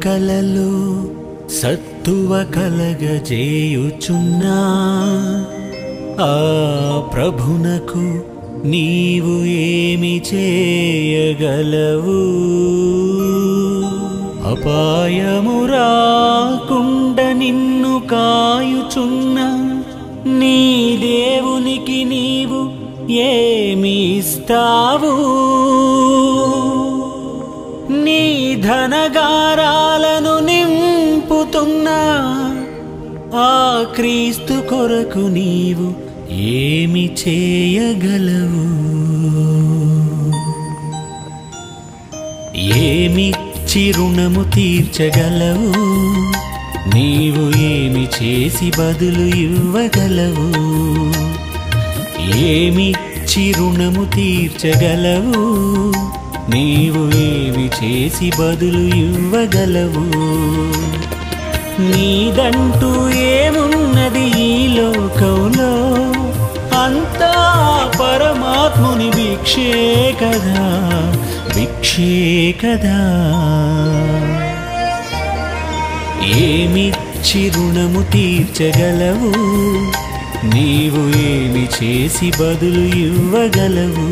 కలలో సత్తువ కలగజేయుచున్నా ఆ ప్రభునకు నీవు ఏమి చేయగలవు? అపాయము రాకుండ నిన్ను కాయుచున్న నీ దేవునికి నీవు ఏమి ఇస్తావు? నీ ధనగారాలను నింపుతున్నా ఆ క్రీస్తు కొరకు నీవు ఏమి చేయగలవు? ఏమిచ్చి రుణము తీర్చగలవు? నీవు ఏమి చేసి బదులు ఇవ్వగలవు? ఏమిచ్చి రుణము తీర్చగలవు? నీవు ఏమి చేసి బదులు ఇవ్వగలవు? నీదంటూ ఏమున్నది ఈ లోకంలో? అంతా పరమాత్ముని భిక్షే కదా, భిక్షే కదా. ఏమిచ్చి రుణము తీర్చగలవు? నీవు ఏమి చేసి బదులు ఇవ్వగలవు?